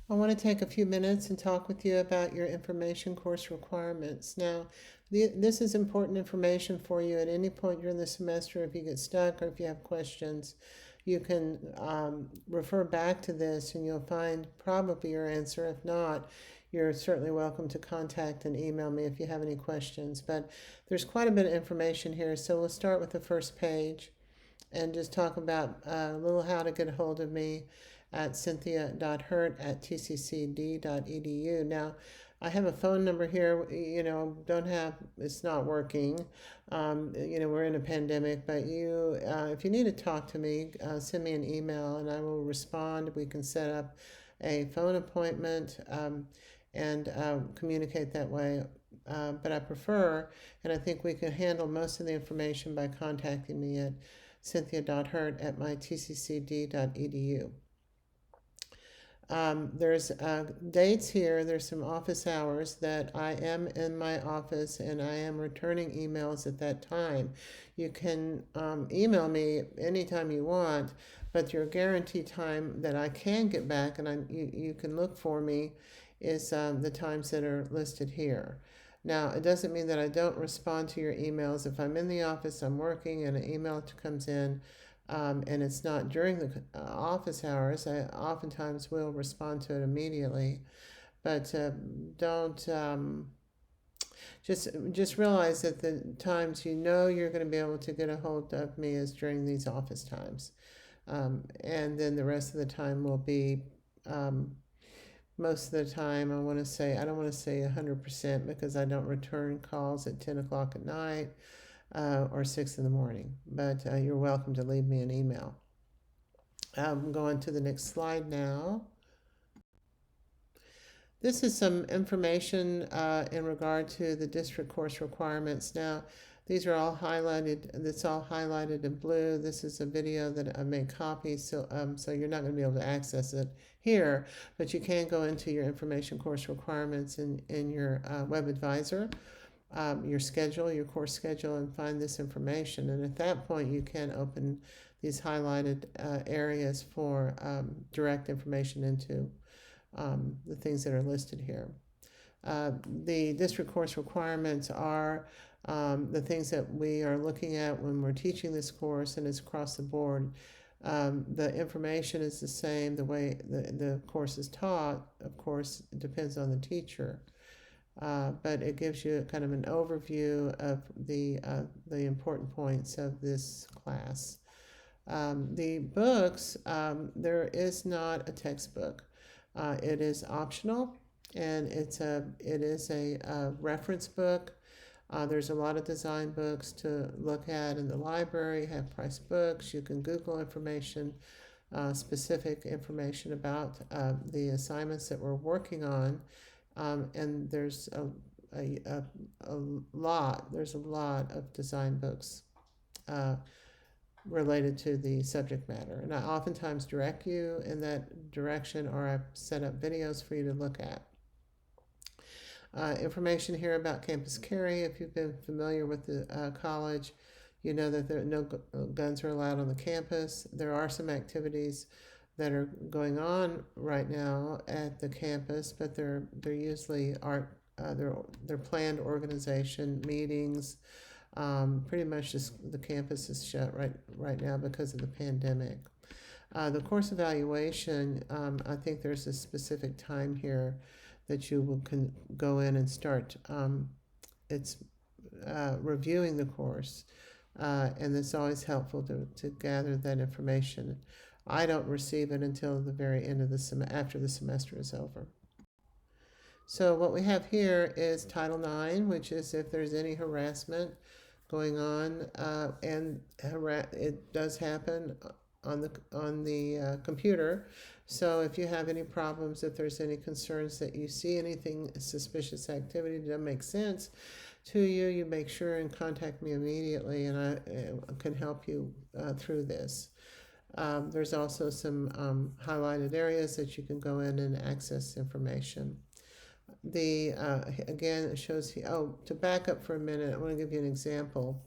I want to take a few minutes and talk with you about your information course requirements. Now, this is important information for you at any point during the semester. If you get stuck or if you have questions, you can refer back to this and you'll find probably your answer. If not, you're certainly welcome to contact and email me if you have any questions. But there's quite a bit of information here, so we'll start with the first page and just talk about a little how to get a hold of me at cynthia.hurt@tccd.edu. Now, I have a phone number here, don't have, it's not working. We're in a pandemic, but if you need to talk to me, send me an email and I will respond. We can set up a phone appointment and communicate that way. But I prefer, and I think we can handle most of the information by contacting me at cynthia.hurt@mytccd.edu. There's dates here. There's some office hours that I am in my office and I am returning emails at that time. You can email me anytime you want, but your guarantee time that I can get back and you can look for me is the times that are listed here. Now, it doesn't mean that I don't respond to your emails. If I'm in the office, I'm working, and an email comes in, and it's not during the office hours, I oftentimes will respond to it immediately. But don't just realize that the times you're going to be able to get a hold of me is during these office times, and then the rest of the time will be. Most of the time, I don't want to say 100% because I don't return calls at 10 o'clock at night or 6 in the morning, but you're welcome to leave me an email. I'm going to the next slide now. This is some information in regard to the district course requirements. Now, these are all highlighted. That's all highlighted in blue. This is a video that I made copies, so you're not going to be able to access it here, but you can go into your information course requirements in your web advisor, your schedule, your course schedule, and find this information. And at that point, you can open these highlighted areas for direct information into the things that are listed here. The district course requirements are the things that we are looking at when we're teaching this course, and it's across the board. The information is the same. The way the course is taught, of course, it depends on the teacher. But it gives you kind of an overview of the important points of this class. The books, there is not a textbook. It is optional, and it is a reference book. There's a lot of design books to look at in the library, have price books. You can Google information, specific information about the assignments that we're working on. And there's a lot of design books related to the subject matter. And I oftentimes direct you in that direction, or I set up videos for you to look at. Information here about campus carry. If you've been familiar with the college, you know that no guns are allowed on the campus. There are some activities that are going on right now at the campus, but they're usually aren't they're planned organization meetings. Pretty much just the campus is shut right now because of the pandemic. The course evaluation, I think there's a specific time here that you can go in and start. It's reviewing the course, and it's always helpful to gather that information. I don't receive it until the very end of after the semester is over. So what we have here is Title IX, which is if there's any harassment going on, and it does happen on the computer. So if you have any problems, if there's any concerns that you see anything suspicious activity that doesn't make sense to you, you make sure and contact me immediately, and I can help you through this. There's also some highlighted areas that you can go in and access information. Again, it shows here. Oh, to back up for a minute, I want to give you an example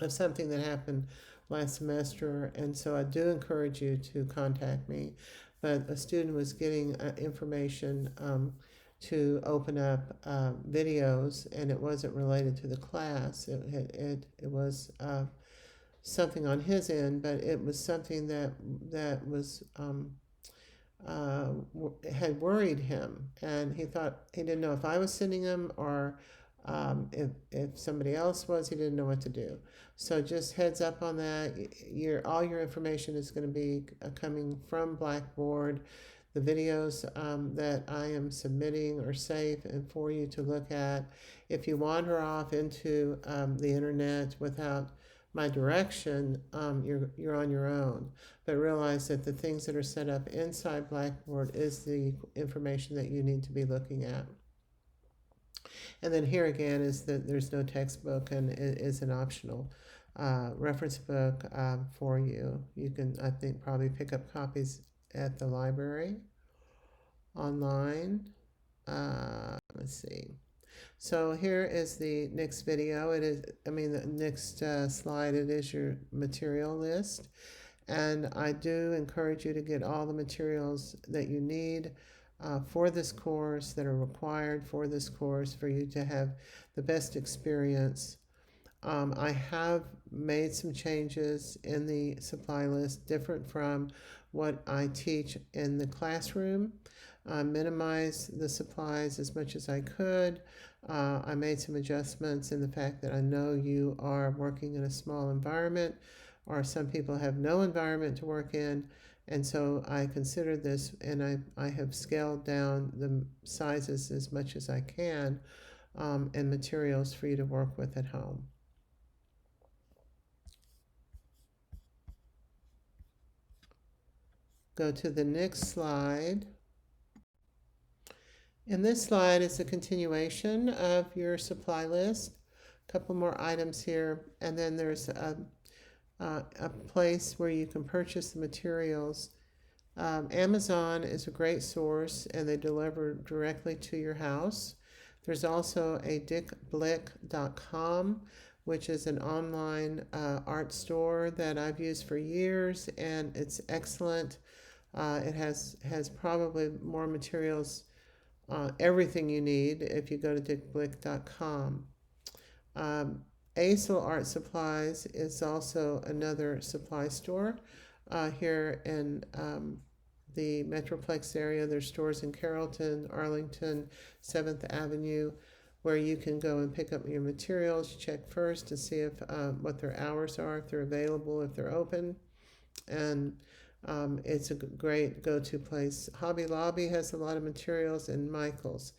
of something that happened last semester, and so I do encourage you to contact me. but a student was getting information to open up videos, and it wasn't related to the class. It was something on his end, but it was something that was had worried him, and he thought he didn't know if I was sending him or if somebody else was. He didn't know what to do. So just heads up on that. All your information is going to be coming from Blackboard. The videos that I am submitting are safe and for you to look at. If you wander off into the internet without my direction, you're on your own. But realize that the things that are set up inside Blackboard is the information that you need to be looking at. And then here again is that there's no textbook, and it is an optional reference book for you. You can, I think, probably pick up copies at the library online. Let's see. So here is the next video. The next slide, it is your material list. And I do encourage you to get all the materials that you need for this course, that are required for this course, for you to have the best experience. I have made some changes in the supply list, different from what I teach in the classroom. Minimize the supplies as much as I could. I made some adjustments in the fact that I know you are working in a small environment, or some people have no environment to work in. And so I considered this, and I have scaled down the sizes as much as I can, and materials for you to work with at home. Go to the next slide. And this slide is a continuation of your supply list. A couple more items here, and then there's a place where you can purchase the materials. Amazon is a great source, and they deliver directly to your house. There's also a dickblick.com, which is an online art store that I've used for years, and it's excellent. It has probably more materials, everything you need if you go to dickblick.com. Acel Art Supplies is also another supply store here in the Metroplex area. There's stores in Carrollton, Arlington, 7th Avenue, where you can go and pick up your materials. You check first to see if what their hours are, if they're available, if they're open. And it's a great go-to place. Hobby Lobby has a lot of materials, and Michael's.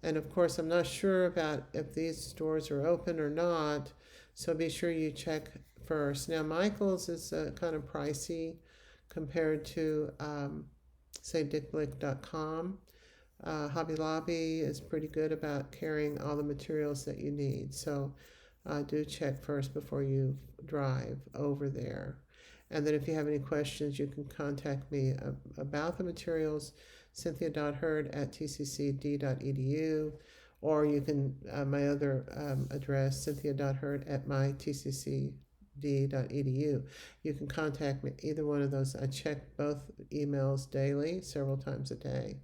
And of course, I'm not sure about if these stores are open or not, so be sure you check first. Now, Michael's is kind of pricey compared to, say, dickblick.com. Hobby Lobby is pretty good about carrying all the materials that you need, so do check first before you drive over there. And then if you have any questions, you can contact me about the materials, cynthia.hurd@tccd.edu, or you can, my other address, cynthia.hurd@mytccd.edu. You can contact me, either one of those. I check both emails daily, several times a day.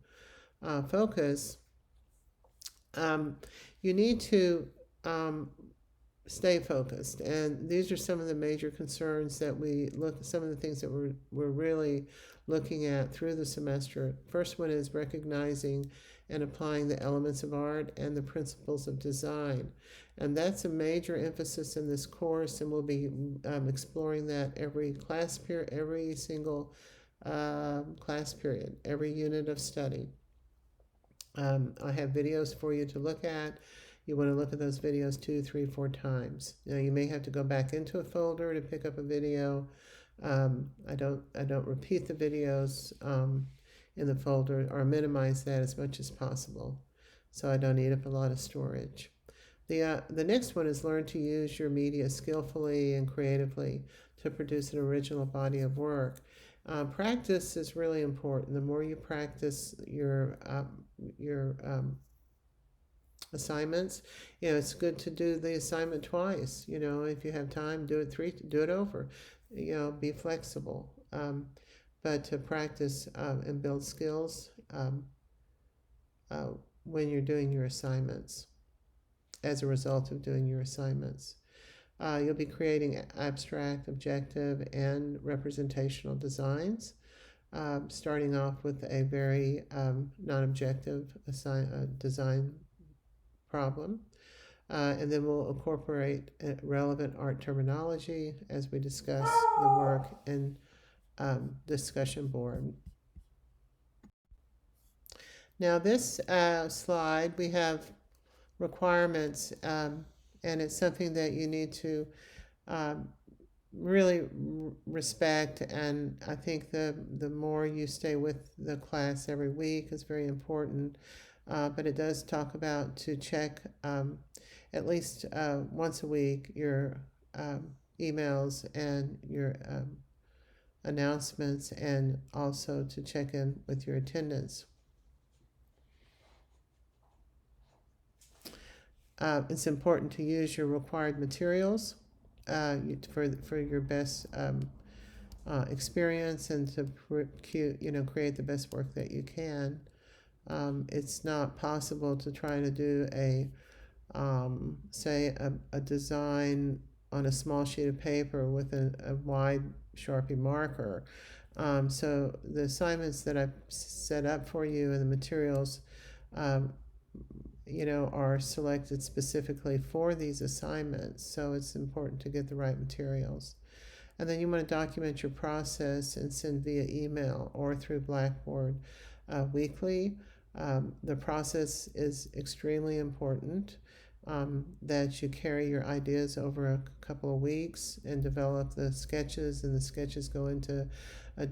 Focus. You need to stay focused, and these are some of the major concerns that some of the things that we're really looking at through the semester. First one is recognizing and applying the elements of art and the principles of design, and that's a major emphasis in this course, and we'll be exploring that every single class period, every unit of study. I have videos for you to look at. You want to look at those videos 2, 3, 4 times. Now, you may have to go back into a folder to pick up a video. I don't repeat the videos in the folder, or minimize that as much as possible, so I don't eat up a lot of storage. The next one is learn to use your media skillfully and creatively to produce an original body of work. Practice is really important. The more you practice your assignments, it's good to do the assignment twice. If you have time, do it over. Be flexible. but to practice and build skills uh, when you're doing your assignments as a result of doing your assignments. You'll be creating abstract, objective, and representational designs, starting off with a very non-objective design problem. And then we'll incorporate relevant art terminology as we discuss the work in discussion board. Now this slide, we have requirements, and it's something that you need to um, really respect. And I think the more you stay with the class every week is very important. But it does talk about to check at least once a week your emails and your announcements, and also to check in with your attendance. It's important to use your required materials for your best experience, and to create the best work that you can. It's not possible to try to do say a design on a small sheet of paper with a wide Sharpie marker. So the assignments that I've set up for you and the materials um, are selected specifically for these assignments. So it's important to get the right materials. And then you want to document your process and send via email or through Blackboard weekly. The process is extremely important, that you carry your ideas over a couple of weeks and develop the sketches, and the sketches go into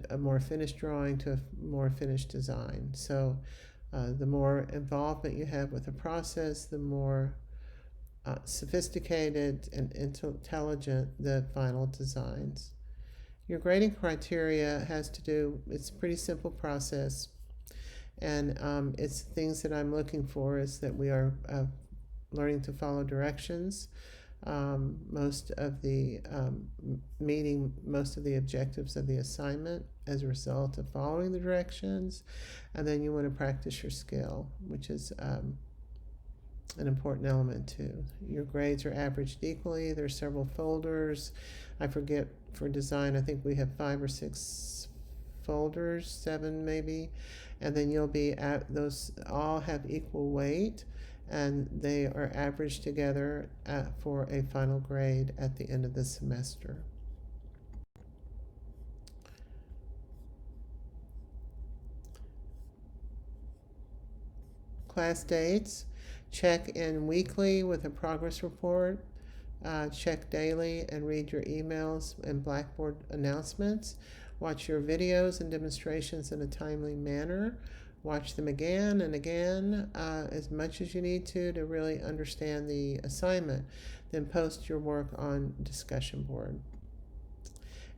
a more finished drawing to a more finished design. So the more involvement you have with the process, the more sophisticated and intelligent the final designs. Your grading criteria has to do, it's a pretty simple process, and it's things that I'm looking for is that we are learning to follow directions, most of the meeting most of the objectives of the assignment as a result of following the directions. And then you want to practice your skill, which is an important element too. Your grades are averaged equally. There's several folders. I forget, for design I think we have 5 or 6 folders, 7 maybe, and then you'll be at those all have equal weight, and they are averaged together for a final grade at the end of the semester. Class dates: check in weekly with a progress report, check daily and read your emails and Blackboard announcements, watch your videos and demonstrations in a timely manner, watch them again and again as much as you need to really understand the assignment. Then post your work on discussion board.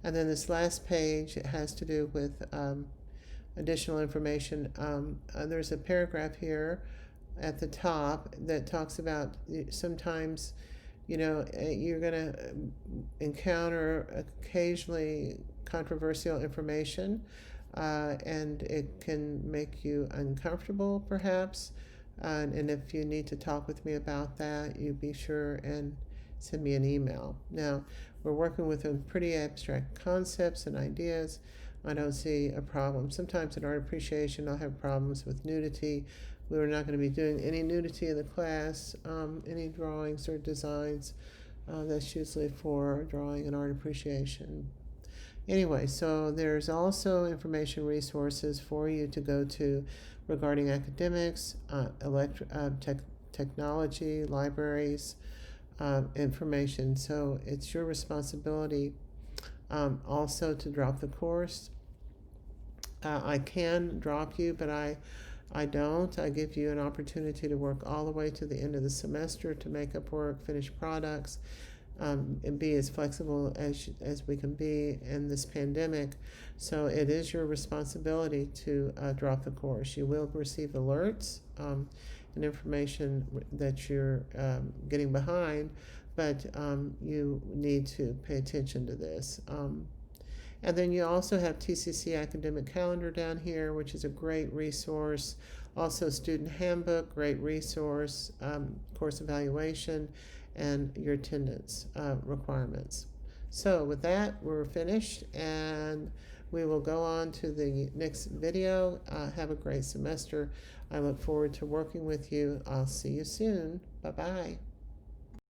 And then this last page, it has to do with additional information. There's a paragraph here at the top that talks about sometimes you're going to encounter occasionally controversial information, and it can make you uncomfortable perhaps, and if you need to talk with me about that, you be sure and send me an email. Now, we're working with some pretty abstract concepts and ideas. I don't see a problem. Sometimes in art appreciation I'll have problems with nudity. We're not going to be doing any nudity in the class, any drawings or designs. That's usually for drawing and art appreciation. Anyway, so there's also information resources for you to go to regarding academics, technology, libraries, information. So it's your responsibility also to drop the course. I can drop you, but I don't. I give you an opportunity to work all the way to the end of the semester to make up work, finish products, and be as flexible as we can be in this pandemic. So it is your responsibility to drop the course. You will receive alerts and information that you're getting behind, but you need to pay attention to this. And then you also have TCC Academic Calendar down here, which is a great resource. Also, Student Handbook, great resource, course evaluation, and your attendance requirements. So with that, we're finished, and we will go on to the next video. Have a great semester. I look forward to working with you. I'll see you soon. Bye-bye.